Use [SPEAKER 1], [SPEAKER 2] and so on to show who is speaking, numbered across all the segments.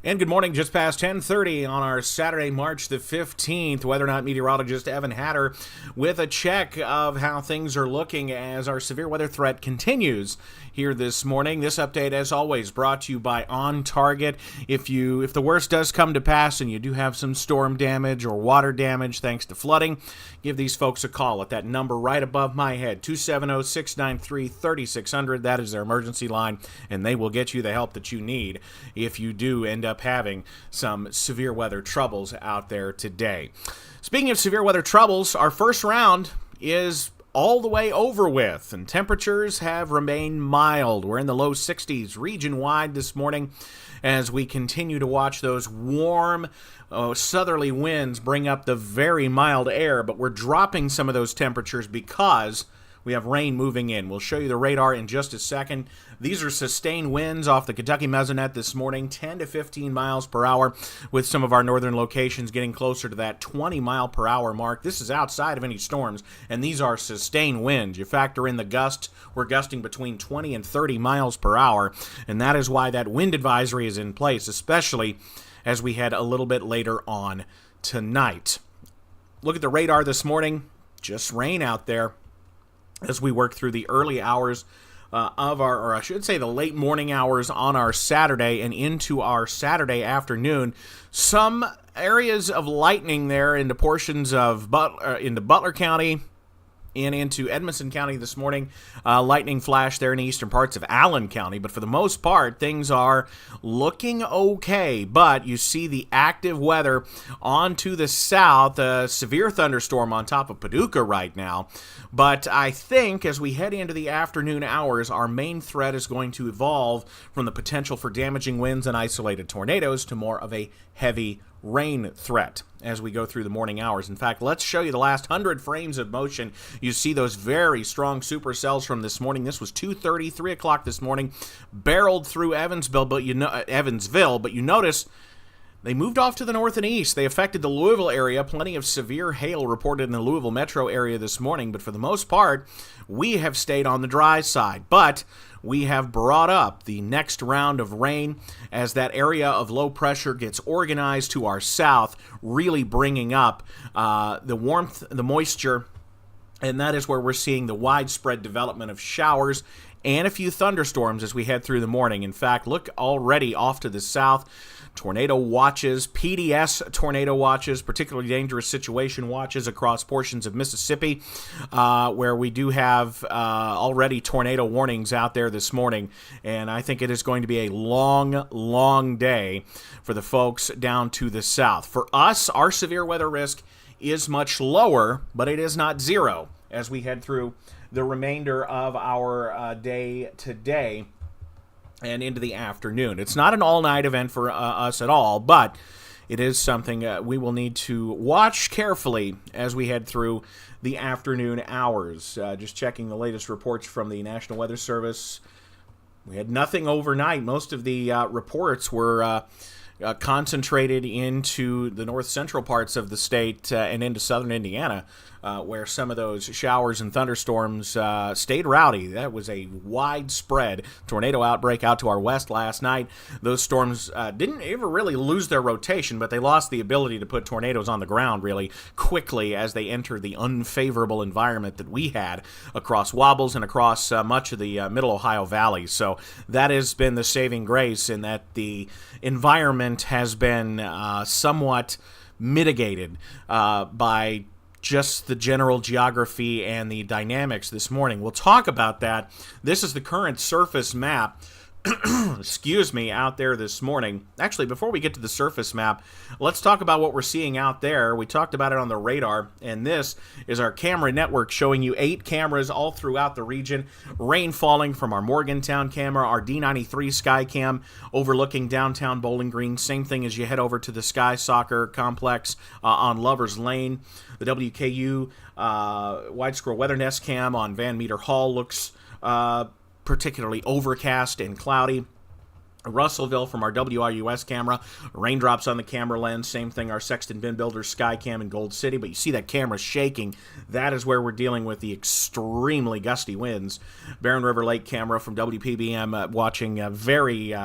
[SPEAKER 1] And good morning, just past 10:30 on our Saturday, March the 15th. Weather Not meteorologist Evan Hatter with a check of how things are looking as our severe weather threat continues here this morning. This update, as always, brought to you by On Target. If the worst does come to pass and you do have some storm damage or water damage thanks to flooding, give these folks a call at that number right above my head, 270-693-3600. That is their emergency line, and they will get you the help that you need if you do end up having some severe weather troubles out there today. Speaking of severe weather troubles, our first round is all the way over with, and temperatures have remained mild. We're in the low 60s region-wide this morning as we continue to watch those warm southerly winds bring up the very mild air, but we're dropping some of those temperatures because we have rain moving in. We'll show you the radar in just a second. These are sustained winds off the Kentucky Mesonet this morning, 10 to 15 miles per hour, with some of our northern locations getting closer to that 20 mile per hour mark. This is outside of any storms, and these are sustained winds. You factor in the gusts, we're gusting between 20 and 30 miles per hour, and that is why that wind advisory is in place, especially as we head a little bit later on tonight. Look at the radar this morning, just rain out there as we work through the early hours or I should say the late morning hours on our Saturday and into our Saturday afternoon. Some areas of lightning there into portions of into Butler County and into Edmonson County this morning. Lightning flash there in the eastern parts of Allen County. But for the most part, things are looking okay. But you see the active weather on to the south. A severe thunderstorm on top of Paducah right now. But I think as we head into the afternoon hours, our main threat is going to evolve from the potential for damaging winds and isolated tornadoes to more of a heavy rain threat as we go through the morning hours. In fact, let's show you the last 100 frames of motion. You see those very strong supercells from this morning. This was 2:30, 3 o'clock this morning, barreled through Evansville, but you notice they moved off to the north and east. They affected the Louisville area. Plenty of severe hail reported in the Louisville metro area this morning, but for the most part, we have stayed on the dry side. But we have brought up the next round of rain as that area of low pressure gets organized to our south, really bringing up the warmth, the moisture, and that is where we're seeing the widespread development of showers and a few thunderstorms as we head through the morning. In fact, look already off to the south. Tornado watches, PDS tornado watches, particularly dangerous situation watches across portions of Mississippi, where we do have already tornado warnings out there this morning. And I think it is going to be a long, long day for the folks down to the south. For us, our severe weather risk is much lower, but it is not zero as we head through the remainder of our day today and into the afternoon. It's not an all-night event for us at all, but it is something we will need to watch carefully as we head through the afternoon hours. Just checking the latest reports from the National Weather Service. We had nothing overnight. Most of the reports were concentrated into the north central parts of the state and into southern Indiana, where some of those showers and thunderstorms stayed rowdy. That was a widespread tornado outbreak out to our west last night. Those storms didn't ever really lose their rotation, but they lost the ability to put tornadoes on the ground really quickly as they entered the unfavorable environment that we had across Wobbles and across much of the middle Ohio Valley. So that has been the saving grace in that the environment has been somewhat mitigated by just the general geography and the dynamics this morning. We'll talk about that. This is the current surface map out there this morning. Actually, before we get to the surface map, let's talk about what we're seeing out there. We talked about it on the radar, and this is our camera network showing you 8 cameras all throughout the region. Rain falling from our Morgantown camera, our D93 Skycam overlooking downtown Bowling Green. Same thing as you head over to the Sky Soccer Complex on Lover's Lane. The WKU Wide Scroll Weather Nest Cam on Van Meter Hall looks particularly overcast and cloudy. Russellville from our WIUS camera, raindrops on the camera lens, same thing our Sexton Bin Builder Skycam in Gold City, but you see that camera shaking. That is where we're dealing with the extremely gusty winds. Barron River Lake camera from WPBM watching very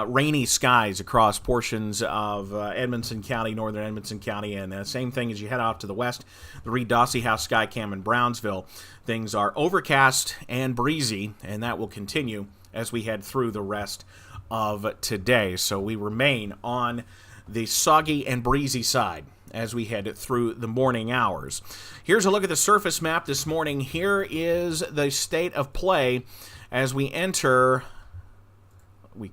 [SPEAKER 1] rainy skies across portions of Edmonson County, northern Edmonson County, and same thing as you head out to the west, the Reed Dossie House Skycam in Brownsville. Things are overcast and breezy, and that will continue as we head through the rest of today. So we remain on the soggy and breezy side as we head through the morning hours. Here's a look at the surface map this morning. Here is the state of play as we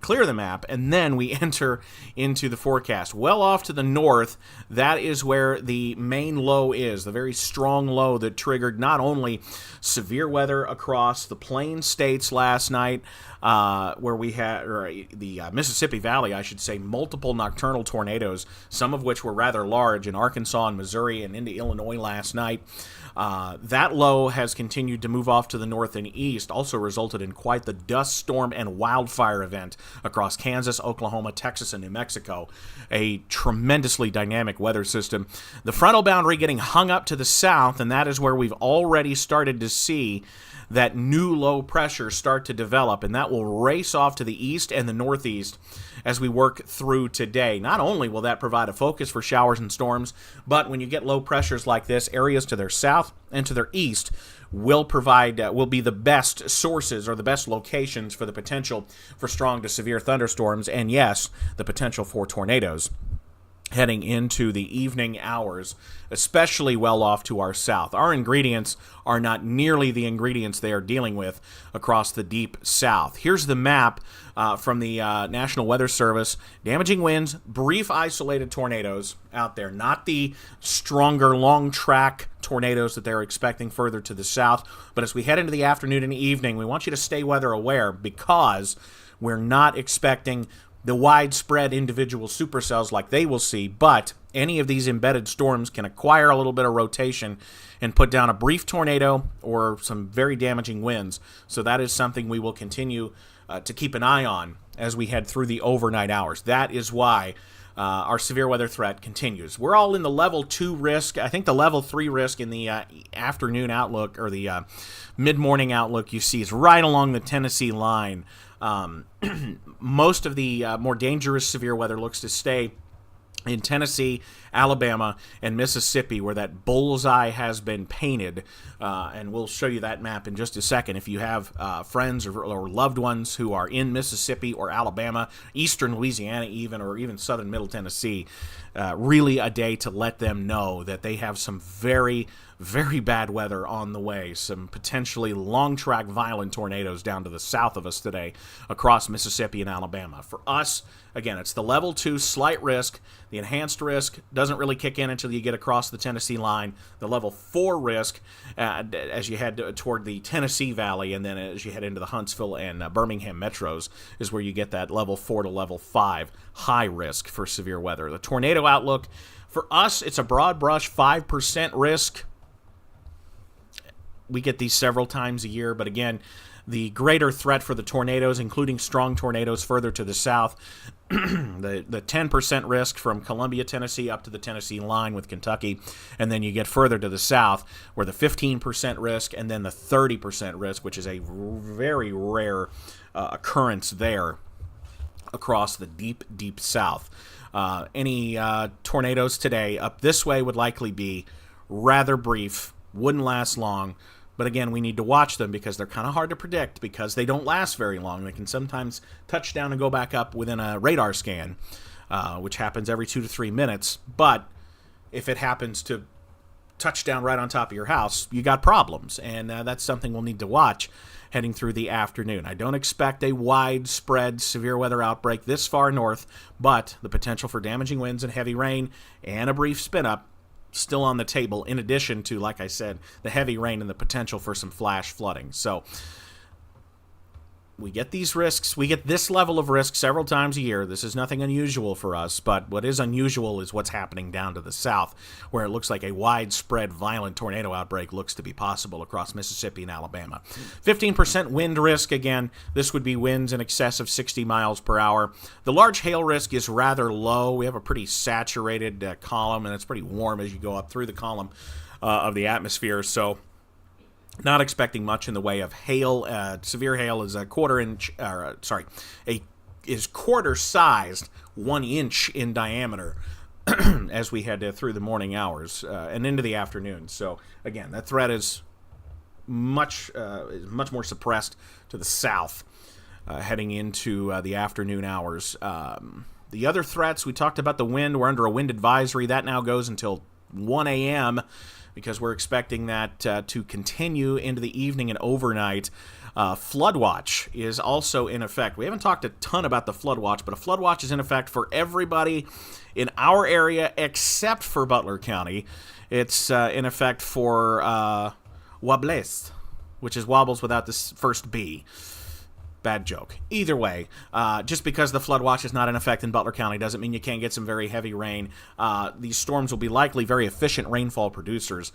[SPEAKER 1] clear the map, and then we enter into the forecast. Well off to the north, that is where the main low is, the very strong low that triggered not only severe weather across the Plain States last night, where we had, or the Mississippi Valley, I should say, multiple nocturnal tornadoes, some of which were rather large in Arkansas and Missouri and into Illinois last night. That low has continued to move off to the north and east, also resulted in quite the dust storm and wildfire event across Kansas, Oklahoma, Texas, and New Mexico. A tremendously dynamic weather system. The frontal boundary getting hung up to the south, and that is where we've already started to see that new low pressure start to develop, and that will race off to the east and the northeast as we work through today. Not only will that provide a focus for showers and storms, but when you get low pressures like this, areas to their south and to their east will be the best sources or the best locations for the potential for strong to severe thunderstorms, and yes, the potential for tornadoes heading into the evening hours, especially well off to our south. Our ingredients are not nearly the ingredients they are dealing with across the deep south. Here's the map from the National Weather Service. Damaging winds, brief isolated tornadoes out there, not the stronger long track tornadoes that they're expecting further to the south. But as we head into the afternoon and evening, we want you to stay weather aware because we're not expecting the widespread individual supercells like they will see, but any of these embedded storms can acquire a little bit of rotation and put down a brief tornado or some very damaging winds. So that is something we will continue to keep an eye on as we head through the overnight hours. That is why our severe weather threat continues. We're all in the level 2 risk. I think the level 3 risk in the afternoon outlook or the mid-morning outlook you see is right along the Tennessee line. Most of the more dangerous severe weather looks to stay in Tennessee, Alabama, and Mississippi, where that bullseye has been painted. And we'll show you that map in just a second. If you have friends or loved ones who are in Mississippi or Alabama, eastern Louisiana even, or even southern middle Tennessee, really a day to let them know that they have some very, very bad weather on the way. Some potentially long-track violent tornadoes down to the south of us today across Mississippi and Alabama. For us, again, it's the level 2 slight risk. The enhanced risk doesn't really kick in until you get across the Tennessee line. The level 4 risk as you head toward the Tennessee Valley, and then as you head into the Huntsville and Birmingham metros is where you get that level 4 to level 5 high risk for severe weather. The tornado outlook, for us, it's a broad brush 5% risk. We get these several times a year, but again, the greater threat for the tornadoes, including strong tornadoes further to the south, the 10% risk from Columbia, Tennessee, up to the Tennessee line with Kentucky, and then you get further to the south where the 15% risk and then the 30% risk, which is a very rare occurrence there across the deep, deep south. Any tornadoes today up this way would likely be rather brief, wouldn't last long. But again, we need to watch them because they're kind of hard to predict because they don't last very long. They can sometimes touch down and go back up within a radar scan, which happens every 2 to 3 minutes. But if it happens to touch down right on top of your house, you got problems. And that's something we'll need to watch heading through the afternoon. I don't expect a widespread severe weather outbreak this far north, but the potential for damaging winds and heavy rain and a brief spin-up still on the table, in addition to, like I said, the heavy rain and the potential for some flash flooding. So we get these risks. We get this level of risk several times a year. This is nothing unusual for us, but what is unusual is what's happening down to the south, where it looks like a widespread violent tornado outbreak looks to be possible across Mississippi and Alabama. 15% wind risk. Again, this would be winds in excess of 60 miles per hour. The large hail risk is rather low. We have a pretty saturated column, and it's pretty warm as you go up through the column of the atmosphere, so not expecting much in the way of hail. Severe hail is is quarter-sized, 1 inch in diameter as we head through the morning hours and into the afternoon. So again, that threat is much more suppressed to the south heading into the afternoon hours. The other threats, we talked about the wind. We're under a wind advisory. That now goes until 1 a.m., because we're expecting that to continue into the evening and overnight. Flood watch is also in effect. We haven't talked a ton about the flood watch, but a flood watch is in effect for everybody in our area except for Butler County. It's in effect for Wables, which is wobbles without the first B. Bad joke. Either way, just because the flood watch is not in effect in Butler County doesn't mean you can't get some very heavy rain. These storms will be likely very efficient rainfall producers,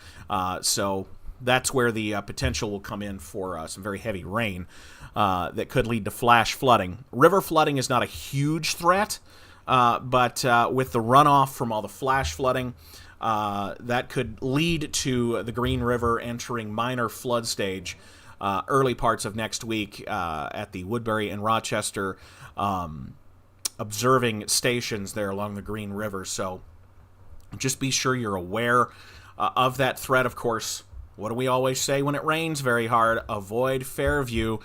[SPEAKER 1] so that's where the potential will come in for some very heavy rain that could lead to flash flooding. River flooding is not a huge threat, but with the runoff from all the flash flooding, that could lead to the Green River entering minor flood stage early parts of next week at the Woodbury and Rochester observing stations there along the Green River. So just be sure you're aware of that threat. Of course, what do we always say when it rains very hard? Avoid Fairview.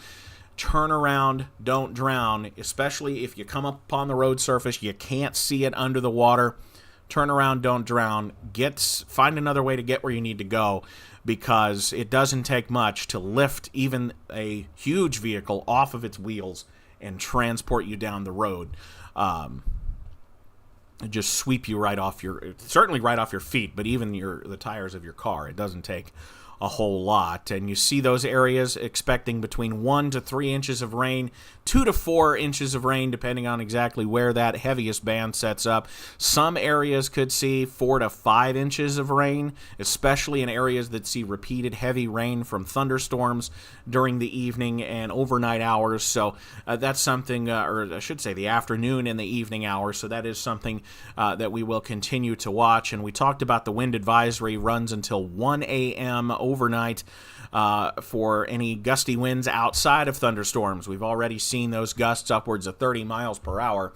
[SPEAKER 1] Turn around, don't drown, especially if you come up upon the road surface, you can't see it under the water. Turn around, don't drown. Find another way to get where you need to go, because it doesn't take much to lift even a huge vehicle off of its wheels and transport you down the road. Just sweep you certainly right off your feet, but even the tires of your car. It doesn't take a whole lot. And you see those areas expecting between 1 to 3 inches of rain, 2 to 4 inches of rain, depending on exactly where that heaviest band sets up. Some areas could see 4 to 5 inches of rain, especially in areas that see repeated heavy rain from thunderstorms during the evening and overnight hours. So that's something, or I should say the afternoon and the evening hours. So that is something that we will continue to watch. And we talked about the wind advisory runs until 1 a.m. overnight for any gusty winds outside of thunderstorms. We've already seen those gusts upwards of 30 miles per hour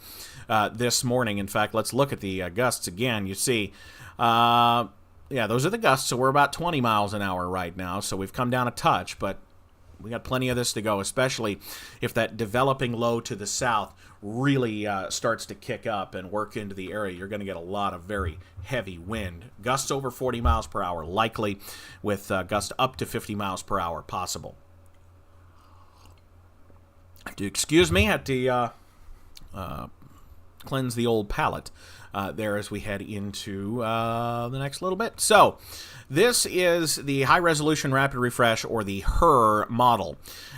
[SPEAKER 1] this morning. In fact, let's look at the gusts again. You see, those are the gusts. So we're about 20 miles an hour right now. So we've come down a touch, but we got plenty of this to go, especially if that developing low to the south really starts to kick up and work into the area. You're going to get a lot of very heavy wind. Gusts over 40 miles per hour likely, with gusts up to 50 miles per hour possible. Excuse me, I had to cleanse the old palate there as we head into the next little bit. So this is the High Resolution Rapid Refresh, or the HRRR model.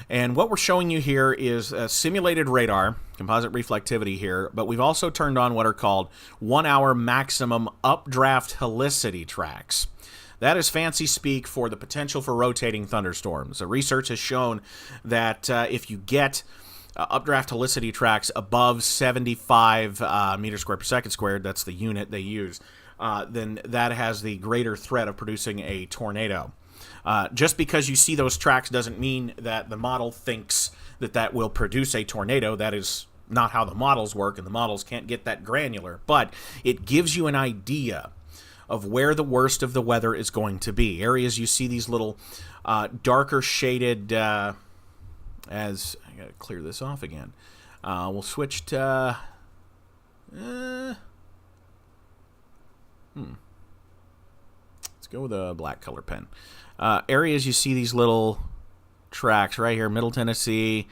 [SPEAKER 1] And what we're showing you here is a simulated radar, composite reflectivity here, but we've also turned on what are called 1 hour maximum updraft helicity tracks. That is fancy speak for the potential for rotating thunderstorms. The research has shown that if you get updraft helicity tracks above 75 meters squared per second squared, that's the unit they use, then that has the greater threat of producing a tornado. Just because you see those tracks doesn't mean that the model thinks that will produce a tornado. That is not how the models work, and the models can't get that granular. But it gives you an idea of where the worst of the weather is going to be. Areas you see these little darker shaded, as I gotta clear this off again. We'll switch to let's go with a black color pen. Areas you see these little tracks right here, Middle Tennessee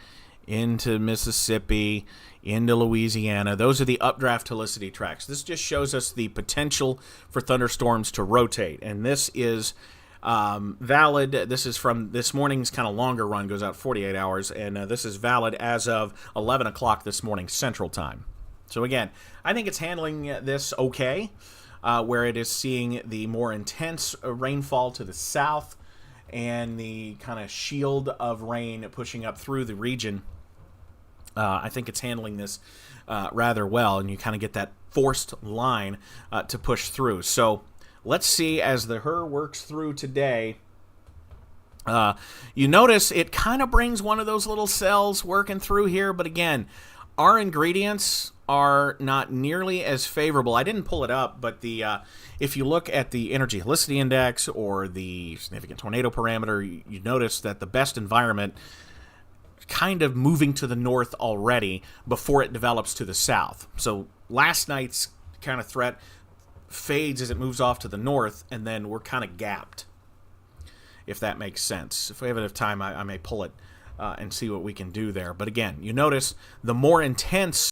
[SPEAKER 1] into Mississippi, into Louisiana. Those are the updraft helicity tracks. This just shows us the potential for thunderstorms to rotate, and this is valid. This is from this morning's kind of longer run, goes out 48 hours, and this is valid as of 11 o'clock this morning Central Time. So again, I think it's handling this okay, where it is seeing the more intense rainfall to the south and the kind of shield of rain pushing up through the region. I think it's handling this rather well, and you kind of get that forced line to push through. So let's see as the HRRR works through today. You notice it kind of brings one of those little cells working through here, but again, our ingredients are not nearly as favorable. I didn't pull it up, but if you look at the energy helicity index or the significant tornado parameter, you notice that the best environment kind of moving to the north already before it develops to the south. So last night's kind of threat fades as it moves off to the north, and then we're kind of gapped, if that makes sense. If we have enough time, I may pull it and see what we can do there. But again, you notice the more intense